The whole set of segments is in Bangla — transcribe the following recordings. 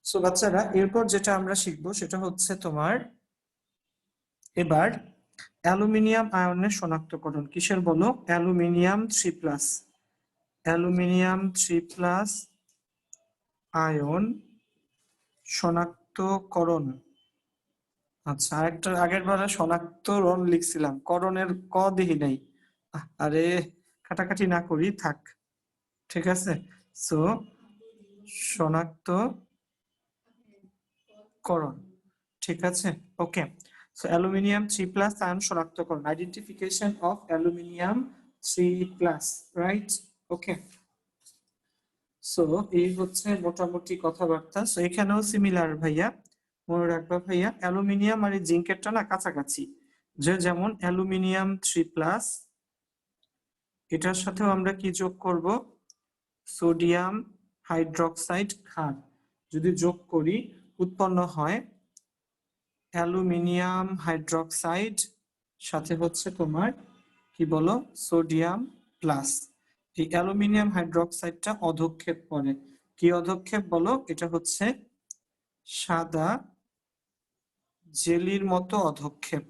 সো বাচ্চারা এরপর যেটা আমরা শিখবো সেটা হচ্ছে তোমার এবার অ্যালুমিনিয়াম আয়নের শনাক্তকরণ। কিসের বলো? অ্যালুমিনিয়াম 3+। অ্যালুমিনিয়াম 3+ আয়ন শনাক্তকরণ। আচ্ছা, আরেকটা আগের বারে শনাক্তকরণ লিখছিলাম, করণের ক দেখি নাই। আরে কাটাকাটি না করি, থাক, ঠিক আছে। সো শনাক্তকরণ, ঠিক আছে, ওকে। সো অ্যালুমিনিয়াম 3+ আয়ন শনাক্তকরণ, identification of aluminium 3+, right, okay. So এই হচ্ছে মোটামুটি কথাবার্তা। সো এখানেও সিমিলার ভাইয়া, মনে রাখবা ভাইয়া, অ্যালুমিনিয়াম আর জিঙ্কেরটা না কাছাকাছি। যেমন অ্যালুমিনিয়াম 3+, এটার সাথেও আমরা কি যোগ করব? সোডিয়াম হাইড্রক্সাইড ক্ষার। যদি যোগ করি উৎপন্ন হয় অ্যালুমিনিয়াম হাইড্রক্সাইড, সাথে হচ্ছে তোমার কি বলো, সোডিয়াম প্লাস। এই অ্যালুমিনিয়াম হাইড্রক্সাইডটা অধক্ষেপ করে। কি অধক্ষেপ বলো? এটা হচ্ছে সাদা জেলির মতো অধক্ষেপ,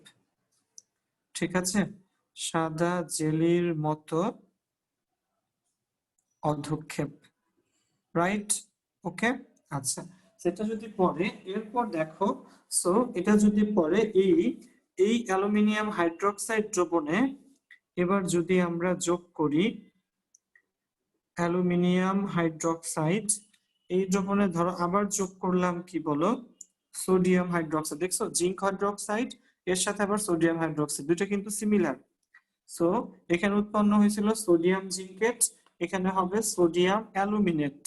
ঠিক আছে, সাদা জেলির মতো অধক্ষেপ, রাইট, ওকে। আচ্ছা, সেটা যদি পড়ে এরপর দেখো, সো এটা যদি পড়ে এই অ্যালুমিনিয়াম হাইড্রক্সাইড দ্রবণে এবার যদি আমরা যোগ করি অ্যালুমিনিয়াম হাইড্রক্সাইড, এই দ্রবণে ধরো আবার যোগ করলাম কি বলো, সোডিয়াম হাইড্রক্সাইড। দেখছো জিঙ্ক হাইড্রক্সাইড এর সাথে আবার সোডিয়াম হাইড্রক্সাইড, দুটো কিন্তু সিমিলার। সো এখানে উৎপন্ন হয়েছিল সোডিয়াম জিঙ্কেট, এখানে হবে সোডিয়াম অ্যালুমিনেট,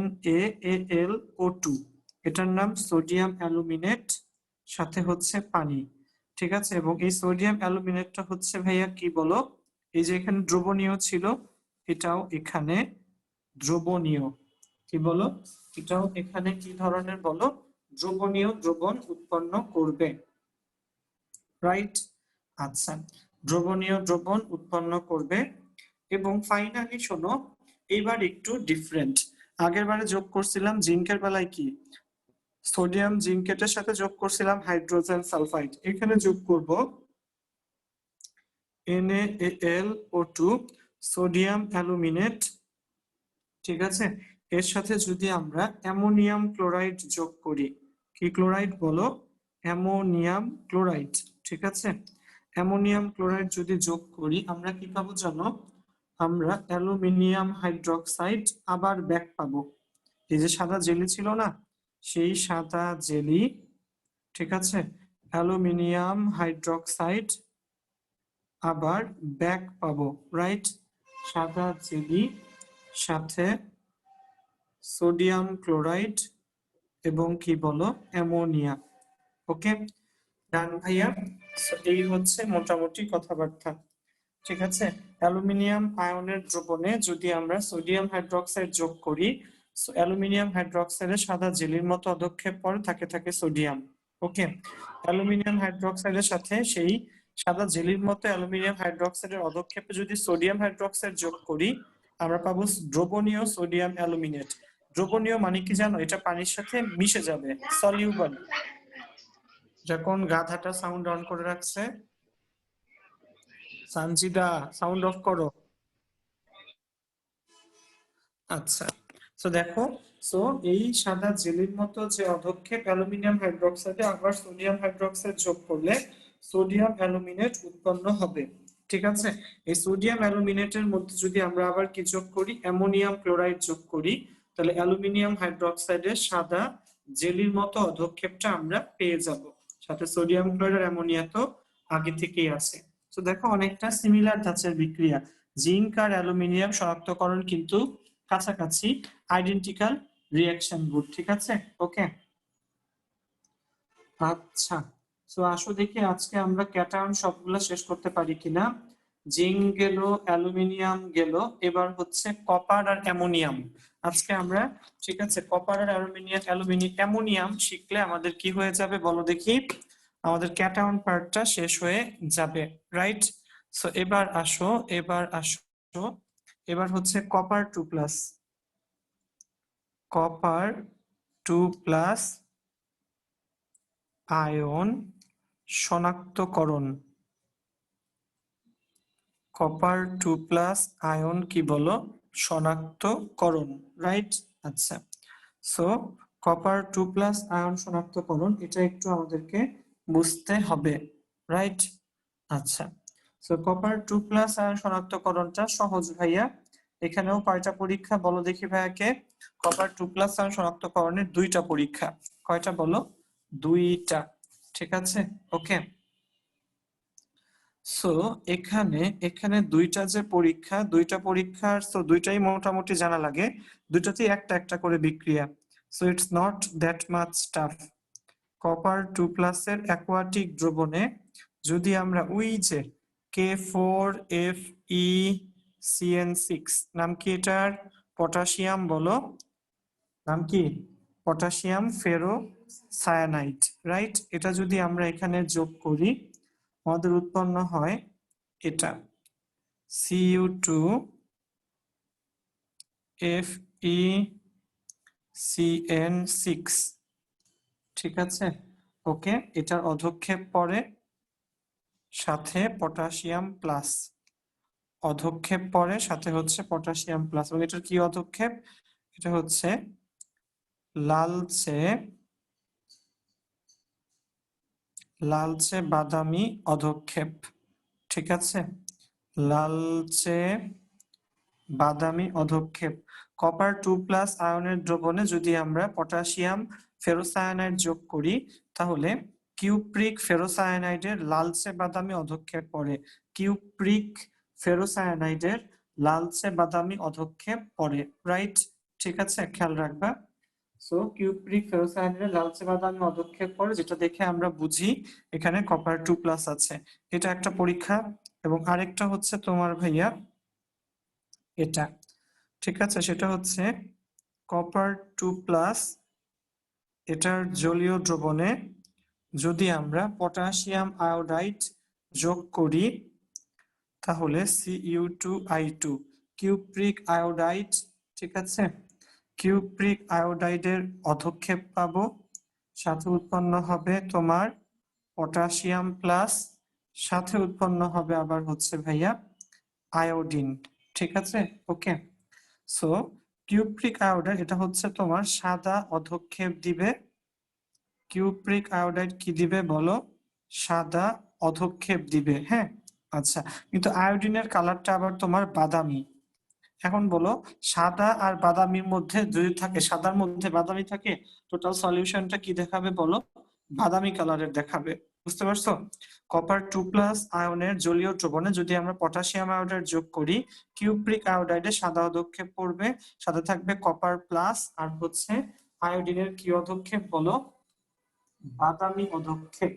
NaAlO2, এটার নাম সোডিয়াম অ্যালুমিনেট, সাথে হচ্ছে পানি, ঠিক আছে। এবং এই সোডিয়াম অ্যালুমিনেটটা হচ্ছে ভাইয়া কি বলো, এই যে এখানে দ্রবণীয় ছিল, এটাও এখানে দ্রবণীয়, কি বলো, এটাও এখানে কি ধরনের বলো, দ্রবণীয় দ্রবণ উৎপন্ন করবে, রাইট। আচ্ছা, দ্রবণীয় দ্রবণ উৎপন্ন করবে। এবং ফাইনালি শোনো, এইবার একটু ডিফারেন্ট। আগের বারে যোগ করছিলাম জিঙ্কের বেলায় কি সোডিয়াম জিঙ্কেটের সাথে যোগ করছিলাম হাইড্রোজেন সালফাইড, এখানে যোগ করব NaAlO2 সোডিয়াম অ্যালুমিনেট, ঠিক আছে। এর সাথে যদি আমরা অ্যামোনিয়াম ক্লোরাইড যোগ করি, কি ক্লোরাইড বলো, অ্যামোনিয়াম ক্লোরাইড, ঠিক আছে। অ্যামোনিয়াম ক্লোরাইড যদি যোগ করি আমরা কি পাবো জানো, আমরা অ্যালুমিনিয়াম হাইড্রক্সাইড আবার ব্যাক পাবো। এই যে সাদা জেলি ছিল না, সেই সাদা জেলি, ঠিক আছে, অ্যালুমিনিয়াম হাইড্রক্সাইড আবার ব্যাক পাবো, রাইট। সাদা জেলি সাথে সোডিয়াম ক্লোরাইড এবং কি বলো, অ্যামোনিয়া, ওকে, ডান ভাইয়া। এই হচ্ছে মোটামুটি কথাবার্তা, ঠিক আছে। অ্যালুমিনিয়াম আয়নের দ্রবণে যদি আমরা সোডিয়াম হাইড্রক্সাইড যোগ করি, অ্যালুমিনিয়াম হাইড্রক্সাইডের সাদা জেলির মতো অধক্ষেপ পরে থাকে সোডিয়াম, ওকে। অ্যালুমিনিয়াম হাইড্রক্সাইডের সাথে সেই সাদা জেলির মতো অ্যালুমিনিয়াম হাইড্রক্সাইডের অধক্ষেপে যদি সোডিয়াম হাইড্রক্সাইড যোগ করি আমরা পাবো দ্রবণীয় সোডিয়াম অ্যালুমিনেট। দ্রবণীয় মানে কি জানো, এটা পানির সাথে মিশে যাবে, সলিউবল। যখন গাধাটা সাউন্ড অন করে রাখছে, সানজিদা সাউন্ড অফ করো। আচ্ছা, তো দেখো, সো এই সাদা জেলির মতো যে অধক্ষেপ অ্যালুমিনিয়াম হাইড্রক্সাইডে আবার সোডিয়াম হাইড্রক্সাইড যোগ করলে সোডিয়াম অ্যালুমিনেট উৎপন্ন হবে, ঠিক আছে। এই সোডিয়াম অ্যালুমিনেটের মধ্যে যদি আমরা আবার কি যোগ করি, অ্যামোনিয়াম ক্লোরাইড যোগ করি, তাহলে অ্যালুমিনিয়াম হাইড্রক্সাইডের সাদা জেলির মতো অধক্ষেপটা আমরা পেয়ে যাব। সাথে সোডিয়াম ক্লোরাইড আর অ্যামোনিয়া তো আগে থেকেই আছে। তো দেখো অনেকটা সিমিলার ধাঁচের বিক্রিয়া, জিঙ্ক আর অ্যালুমিনিয়াম শনাক্তকরণ কিন্তু কাছাকাছি, আইডেন্টিক্যাল রিঅ্যাকশন গুড, ঠিক আছে, ওকে। আচ্ছা, তো আসো দেখি আজকে আমরা ক্যাটায়ন সবগুলো শেষ করতে পারি কিনা। জিঙ্ক গেল, অ্যালুমিনিয়াম গেল, এবার হচ্ছে কপার আর অ্যামোনিয়াম। আজকে আমরা, ঠিক আছে, কপার আর অ্যামোনিয়াম শিখলে আমাদের কি হয়ে যাবে বলো দেখি, আমাদের ক্যাটায়ন পার্টটা শেষ হয়ে যাবে, রাইট। সো এবার আসো, এবার হচ্ছে কপার 2+, কপার 2+ আয়ন শনাক্তকরণ। কপার 2+ আয়ন কি বলো? শনাক্তকরণ, রাইট? আচ্ছা, সো কপার 2+ আয়ন শনাক্তকরণ, এটা একটু আমাদেরকে বুঝতে হবে, রাইট? আচ্ছা, সো কপার 2+ আয়ন শনাক্তকরণটা সহজ ভাইয়া। এখানেও কয়টা পরীক্ষা বলো দেখি ভাইয়াকে? কপার 2+ আয়ন শনাক্তকরণের 2টা পরীক্ষা। কয়টা বলো? 2টা। ঠিক আছে, ওকে। সো এখানে এখানে 2টা যে পরীক্ষা, 2টা পরীক্ষার তো 2টাই মোটামুটি জানা লাগে, 2টাতেই একটা একটা করে বিক্রিয়া। So it's not that much tough. Copper 2+ এর অ্যাকোয়াটিক দ্রবণে যদি আমরা ওই যে K4FeCN6, নাম কি এটার? পটাশিয়াম বলো, নাম কি? Potassium ferrocyanide, right? এটা যদি আমরা এখানে যোগ করি, আমাদের উৎপন্ন হয় এটা Cu2FeCN6। ঠিক আছে, ওকে। এটার অধক্ষেপ পরে সাথে পটাশিয়াম প্লাস, অধক্ষেপ পরে সাথে হচ্ছে পটাশিয়াম প্লাস, এবং এটার কি অধক্ষেপ? এটা হচ্ছে লালচে লালচে বাদামি অধক্ষেপ। ঠিক আছে, লালচে বাদামি অধক্ষেপ। কপার 2+ আয়নের দ্রবণে যদি আমরা পটাশিয়াম ফেরোসায়ানাইড যোগ করি, তাহলে কিউপ্রিক ফেরোসায়ানাইডের লালচে বাদামি অধক্ষেপ পড়ে। কিউপ্রিক ফেরোসায়ানাইডের লালচে বাদামি অধক্ষেপ পড়ে, রাইট? ঠিক আছে, খেয়াল রাখবা। সো কিউপ্রিক ফেরোসায়ানাইডের লালচে বাদামি অধক্ষেপ পড়ে, যেটা দেখে আমরা বুঝি এখানে কপার 2+ আছে। এটা একটা পরীক্ষা। এবং আরেকটা হচ্ছে তোমার ভাইয়া এটা, ঠিক আছে, সেটা হচ্ছে কপার 2+, এটার জলীয় দ্রবণে যদি আমরা পটাশিয়াম আয়োডাইড যোগ করি, তাহলে Cu2I2 কিউপ্রিক আয়োডাইড, ঠিক আছে, কিউপ্রিক আয়োডাইডের অধক্ষেপ পাবো, সাথে উৎপন্ন হবে তোমার পটাশিয়াম প্লাস, সাথে উৎপন্ন হবে আবার হচ্ছে ভাইয়া আয়োডিন। ঠিক আছে, ওকে। সো কিউপ্রিক আয়োডাইড এটা হচ্ছে তোমার সাদা অধক্ষেপ দিবে। কিউপ্রিক আয়োডাইড কি দিবে বলো? সাদা অধক্ষেপ দিবে, হ্যাঁ। আচ্ছা, কিন্তু আয়োডিনের কালারটা আবার তোমার বাদামি। এখন বলো, সাদা আর বাদামির মধ্যে যদি থাকে, সাদার মধ্যে বাদামি থাকে, টোটাল সলিউশনটা কি দেখাবে বলো? বাদামি কালারের দেখাবে। বুঝতে পারছো? কপার 2+ আয়নের জলীয় দ্রবণে যদি আমরা পটাশিয়াম আয়োডাইড যোগ করি, কিউপ্রিক আয়োডাইডে সাদা অধক্ষেপ পড়বে, সাথে থাকবে কপার প্লাস, আর হচ্ছে আয়োডিনের কি অধক্ষেপ বলো? বাদামি অধক্ষেপ।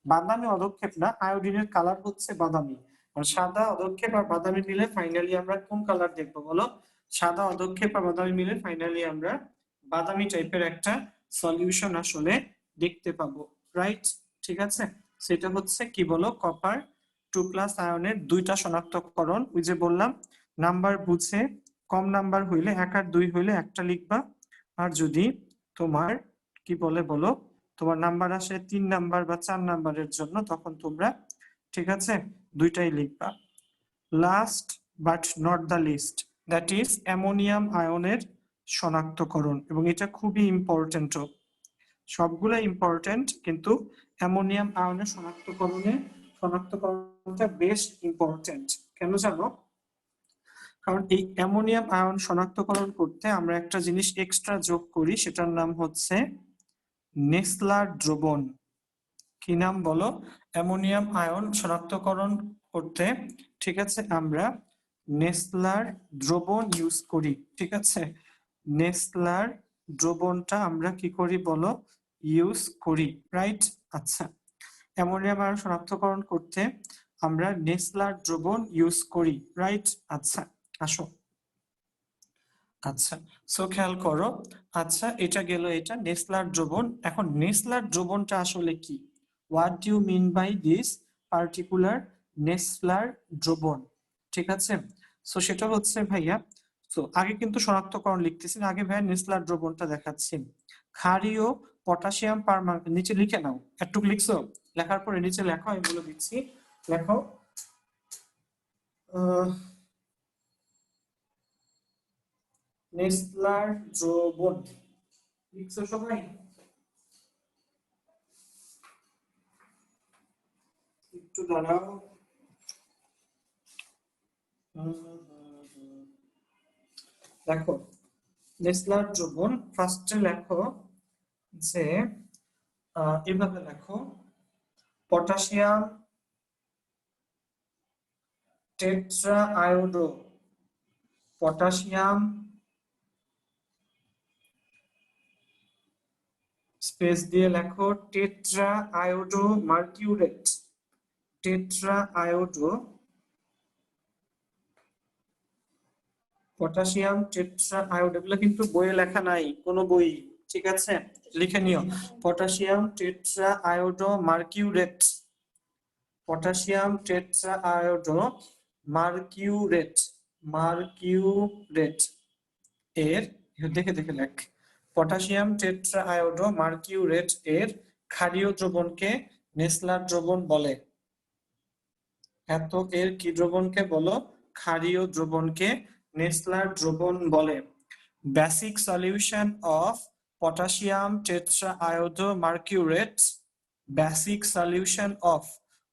বাদামি অধক্ষেপ না, আয়োডিনের কালার হচ্ছে বাদামি। আর সাদা অধক্ষেপ আর বাদামি মিলে ফাইনালি আমরা কোন কালার দেখবো বলো? সাদা অধক্ষেপ আর বাদামি মিলে ফাইনালি আমরা বাদামি টাইপের একটা সলিউশন আসলে দেখতে পাবো, রাইট? ঠিক আছে, সেটা হচ্ছে কি বলো? কপার 2+ আয়নের 2টা শনাক্তকরণ। ওই যে বললাম, নাম্বার বুঝে কম নাম্বার হইলে 1 আর 2 হইলে একটা লিখবা, আর যদি তোমার কি বলে বলো, তোমার নাম্বার আসে 3 নাম্বার বা 4 নাম্বারের জন্য, তখন তোমরা, ঠিক আছে, 2টাই লিখবা। Last but not the least, that is ammonium আয়নের শনাক্তকরণ, এবং এটা খুবই ইম্পর্টেন্ট। সবগুলো ইম্পর্টেন্ট, কিন্তু অ্যামোনিয়াম আয়নের শনাক্তকরণটা বেশ ইম্পর্টেন্ট। কেন জানো? কারণ এই অ্যামোনিয়াম আয়ন শনাক্তকরণ করতে আমরা একটা জিনিস এক্সট্রা যোগ করি, সেটার নাম হচ্ছে নেসলার দ্রবণ। কি নাম বলো? অ্যামোনিয়াম আয়ন শনাক্তকরণ করতে, ঠিক আছে, আমরা নেসলার দ্রবণ ইউজ করি। ঠিক আছে, নেসলার দ্রবণটা আমরা কি করি বলো? ইউজ করি, রাইট? আচ্ছা, অ্যামোনিয়াম আয়ন শনাক্তকরণ করতে আমরা নেসলার দ্রবণ ইউজ করি, রাইট? আচ্ছা, আসো। আচ্ছা, সো খেয়াল করো। আচ্ছা, এটা গেল এটা নেসলার দ্রবণ। এখন নেসলার দ্রবণটা আসলে কি? What do you mean by this particular Nessler দ্রবণ? ঠিক আছে, সো সেটা হচ্ছে ভাইয়া, তো আগে কিন্তু শনাক্তকরণ লিখতেছি না, আগে ভাইয়া নেসলার দ্রবণটা দেখাচ্ছি। ক্ষারীয় পটাশিয়াম পারম্যাঙ্গানেট, নিচে লিখে নাও, একটু লিখছো, লেখার পরে নিচে লেখো, আমি বলে দিচ্ছি, লেখো। নেসলার দ্রবণ লিখছো সবাই? একটু দাঁড়াও। দেখো, নেসলার দ্রবণ ফার্স্টে লেখো যে এভাবে লেখো, potassium tetra iodo, potassium space দিয়ে লেখো tetra iodo mercurate, tetra iodo potassium tetra iod, এগুলো কিন্তু বইয়ে লেখা নাই কোনো বই, ঠিক আছে, লিখে নিও। Potassium tetra iodo মার্কিউরেট, potassium tetra iodo মার্কিউরেট, মার্কিউরেট এর, দেখে দেখে লেখ, পটাশিয়াম টেট্রা আয়োডো মার্কিউরেট এর ক্ষারীয় দ্রবণকে নেসলার দ্রবণ বলে। এত এর কি দ্রবণকে বলো? ক্ষারীয় দ্রবণকে নেসলার দ্রবণ বলে। Basic solution of potassium tetra iodo মার্কিউরেট, basic solution of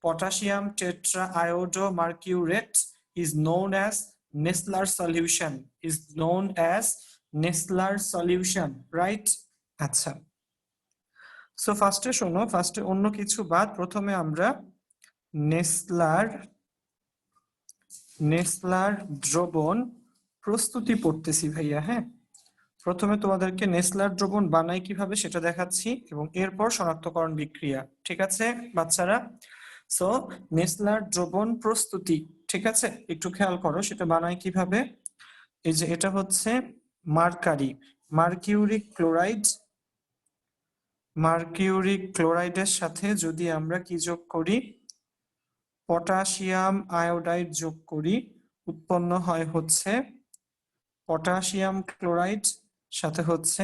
potassium tetraiodmercurate is known as Nessler solution, is known as Nessler solution, right? আচ্ছা, সো ফার্স্টে শোনো, ফার্স্টে অন্য কিছু বাদ, প্রথমে আমরা নেসলার নেসলার দ্রবণ প্রস্তুতি পড়তেছি ভাইয়া। হ্যাঁ, প্রথমে তোমাদেরকে নেসলার দ্রবণ বানাই কিভাবে সেটা দেখাচ্ছি এবং এরপর শনাক্তকরণ বিক্রিয়া, ঠিক আছে বাচ্চারা? সো নেসলার দ্রবণ প্রস্তুতি, ঠিক আছে, একটু খেয়াল করো সেটা বানাই কিভাবে। এই যে এটা হচ্ছে মার্কারি, মার্কিউরিক ক্লোরাইড, মার্কিউরিক ক্লোরাইডের সাথে যদি আমরা কি যোগ করি, পটাশিয়াম আয়োডাইড যোগ করি, উৎপন্ন হয় হচ্ছে পটাশিয়াম ক্লোরাইড সাথে হচ্ছে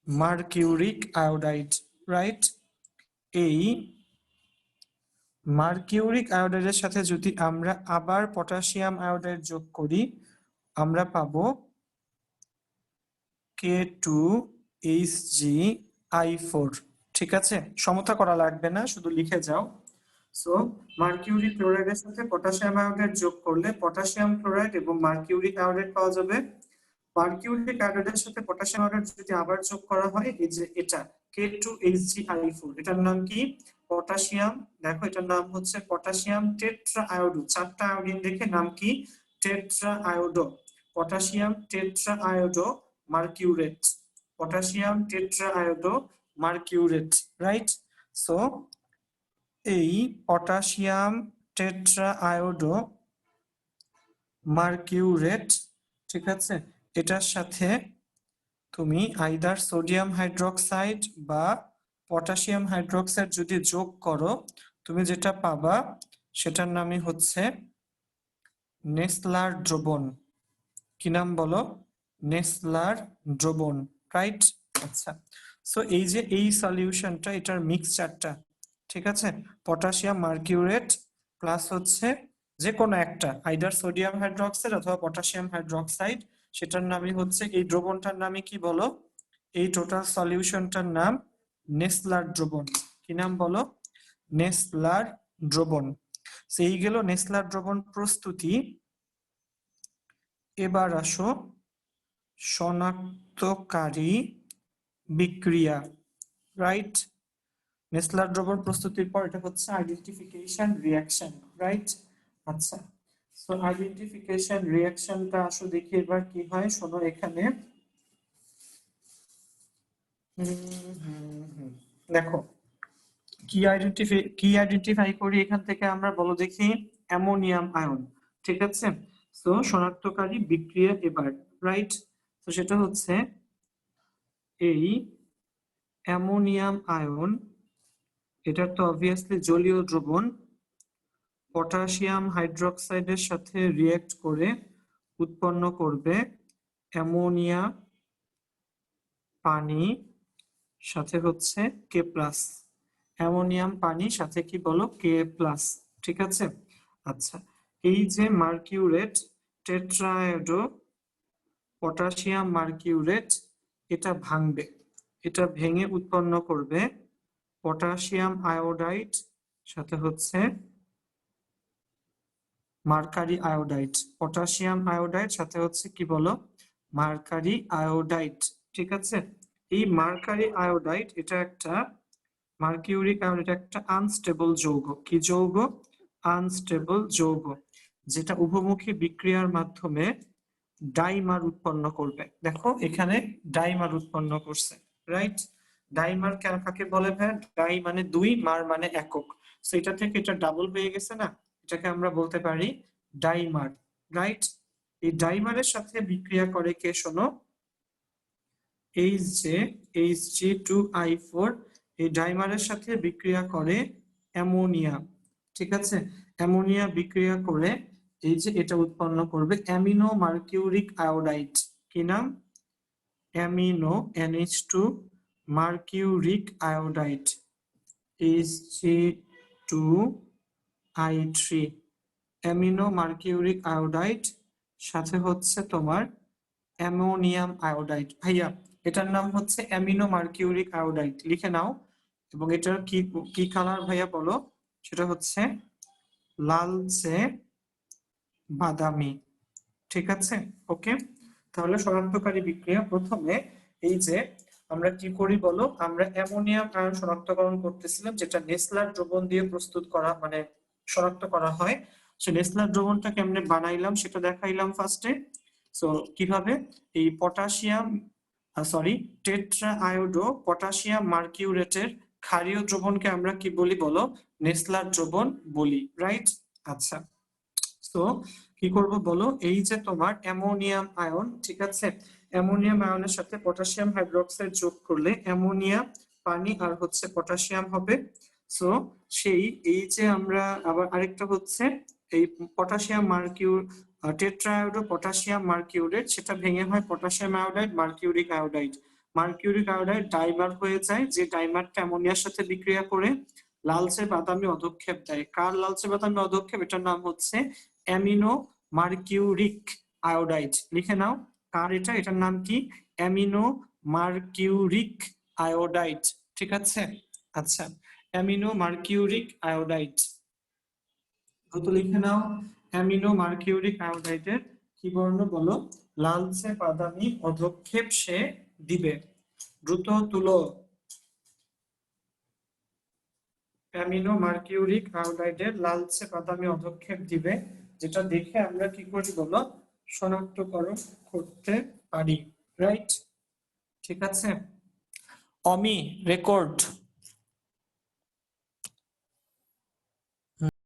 মার্কিউরিক আয়োডাইড, রাইট? এই মার্কিউরিক আয়োডাইডের সাথে যদি আমরা আবার পটাশিয়াম আয়োডাইড যোগ করি, আমরা পাবো K2HgI4, ঠিক আছে, সমতা করা লাগবে না, শুধু লিখে যাও। সো মার্কিউরিক ক্লোরাইডের সাথে পটাশিয়াম আয়োডাইড যোগ করলে পটাশিয়াম ক্লোরাইড এবং মার্কিউরিক আয়োডাইড পাওয়া যাবে। মার্কিউরিক আয়োডাইডের সাথে পটাশিয়াম আয়োডাইড যদি আবার যোগ করা হয়, এই যে এটা K2HgI4, এটার নাম কি? পটাশিয়াম, দেখো এটার নাম হচ্ছে পটাশিয়াম টেট্রা আয়োডো, চারটা আয়োডিন দেখে নাম কি? Tetra iodo, potassium tetra iodo মার্কিউরেট, potassium tetra iodo মার্কিউরেট, right? So এই পটাশিয়াম টেট্রা আয়োডো মার্কিউরেট, ঠিক আছে, এটার সাথে তুমি আইদার সোডিয়াম হাইড্রোক্সাইড বা পটাশিয়াম হাইড্রোক্সাইড যদি যোগ করো, তুমি যেটা পাবা সেটার নামই হচ্ছে নেসলার দ্রবণ। কি নাম বলো? নেসলার দ্রবণ, রাইট? আচ্ছা, সো এই যে এই সলিউশনটা, এটার মিক্সচারটা, ঠিক আছে, পটাশিয়াম মার্কিউরেট প্লাস হচ্ছে যে কোনো একটা আইদার সোডিয়াম হাইড্রোক্সাইড অথবা পটাশিয়াম হাইড্রোক্সাইড, সেটার নামই হচ্ছে, এই দ্রবণটার নামই কি বলো? এই টোটাল সলিউশনটার নাম নেসলার দ্রবণ। কি নাম বলো? নেসলার দ্রবণ। সেই গেল নেসলার দ্রবণ প্রস্তুতি। এবার আসো শনাক্তকারী বিক্রিয়া, রাইট? নেসলার দ্রবণ প্রস্তুতির পর এটা হচ্ছে আইডেন্টিফিকেশন রিঅ্যাকশন, রাইট? আচ্ছা, সো আইডেন্টিফিকেশন রিঅ্যাকশনটা আসো দেখি এবার কি হয়, শোনো এখানে দেখো কি আইডেন্টিফাই করি এখান থেকে আমরা, বলো দেখি? অ্যামোনিয়াম আয়ন, ঠিক আছে। সো শনাক্তকারী বিক্রিয়া এবার, রাইট? তো সেটা হচ্ছে এই অ্যামোনিয়াম আয়ন, এটা তো অবভিয়াসলি জলীয় দ্রবণ, পটাশিয়াম হাইড্রোক্সাইডের সাথে রিঅ্যাক্ট করে উৎপন্ন করবে অ্যামোনিয়া পানি সাথে হচ্ছে কে প্লাস, অ্যামোনিয়াম পানি সাথে কি বলো কে প্লাস, ঠিক আছে। আচ্ছা, এই যে মার্কিউরেট টেট্রায়োডো পটাশিয়াম মার্কিউরেট, এটা ভাঙবে, এটা ভেঙে উৎপন্ন করবে পটাশিয়াম আয়োডাইড সাথে হচ্ছে মার্কারি আয়োডাইড, পটাশিয়াম আয়োডাইড সাথে হচ্ছে কি বলো মার্কারি আয়োডাইড, ঠিক আছে। এই মার্কারি আয়োডাইড এটা একটা মার্কিউরিক আয়োড, এটা একটা আনস্টেবল যৌগ, কি যৌগ, আনস্টেবল যৌগ, যেটা উভমুখী বিক্রিয়ার মাধ্যমে ডাইমার উৎপন্ন করবে। দেখো এখানে ডাইমার উৎপন্ন করছে, রাইট। ডাইমার কাকে বলে ভাই, ডাই মানে দুই, মার মানে একক, তো এটা থেকে এটা ডাবল হয়ে গেছে না, এটাকে আমরা বলতে পারি ডাইমার, রাইট। এই ডাইমারের সাথে বিক্রিয়া করে কে শোনো, Hg2I4, এই ডাইমারের সাথে বিক্রিয়া করে অ্যামোনিয়া, ঠিক আছে। অ্যামোনিয়া বিক্রিয়া করে এই যে এটা উৎপন্ন করবে অ্যামিনো মার্কিউরিক আয়োডাইড, কি নাম, amino NH2 mercuric iodide, Hg2I3, amino mercuric iodide সাথে হচ্ছে তোমার অ্যামোনিয়াম আয়োডাইড। ভাইয়া এটার নাম হচ্ছে অ্যামিনো মার্কিউরিক আয়োডাইড, লিখে নাও। এবং এটার কি কি কালার ভাইয়া বলো, সেটা হচ্ছে লালচে বাদামি, ঠিক আছে, ওকে। তাহলে শনাক্তকারী বিক্রিয়া, প্রথমে এই যে আমরা কি করি বলো, আমরা অ্যামোনিয়াম আয়ন শনাক্তকরণ করতেছিলাম, যেটা নেসলার দ্রবণ দিয়ে প্রস্তুত করা মানে শনাক্ত করা হয়। সো নেসলার দ্রবণটা কেমনে বানাইলাম সেটা দেখাইলাম ফার্স্টে। সো কিভাবে, এই potassium sorry tetra iodo potassium মার্কিউরেটের ক্ষারীয় দ্রবণকে আমরা কি বলি বলো, নেসলার দ্রবণ বলি, রাইট। আচ্ছা, তো কি করব বলো, এই যে তোমার অ্যামোনিয়াম আয়ন, ঠিক আছে, অ্যামোনিয়াম আয়নের সাথে পটাশিয়াম হাইড্রোক্সাইড যোগ করলে অ্যামোনিয়া পানি আর হচ্ছে পটাশিয়াম হবে। সো সেই এই যে আমরা আবার আরেকটা হচ্ছে এই পটাশিয়াম মার্কিউর টেট্রায়োডো পটাশিয়াম মার্কিউরেট, সেটা ভেঙে হয় potassium iodide mercuric iodide, mercuric iodide dimer হয়ে যায়, যে ডাইমারটা অ্যামোনিয়ার সাথে বিক্রিয়া করে লালচে বাদামি অধক্ষেপ দেয়। কার লালচে বাদামি অধক্ষেপ, এটার নাম হচ্ছে অ্যামিনো মার্কিউরিক আয়োডাইড, লিখে নাও। কার এটা, এটার নাম কি, অ্যামিনো মার্কিউরিক আয়োডাইড, ঠিক আছে। আচ্ছা, অ্যামিনো মার্কিউরিক আয়োডাইড, কত লিখে নাও, অ্যামিনো মার্কিউরিক আয়োডাইডের কি বর্ণ বলো, লালচে বাদামি অধক্ষেপ সে দিবে, দ্রুত তুলো। অ্যামিনো মার্কিউরিক আয়োডাইডের লালচে বাদামি অধক্ষেপ দিবে, যেটা দেখে আমরা কি করি বলো, শনাক্তকরণ করতে পারি, রাইট, ঠিক আছে। অমি রেকর্ড।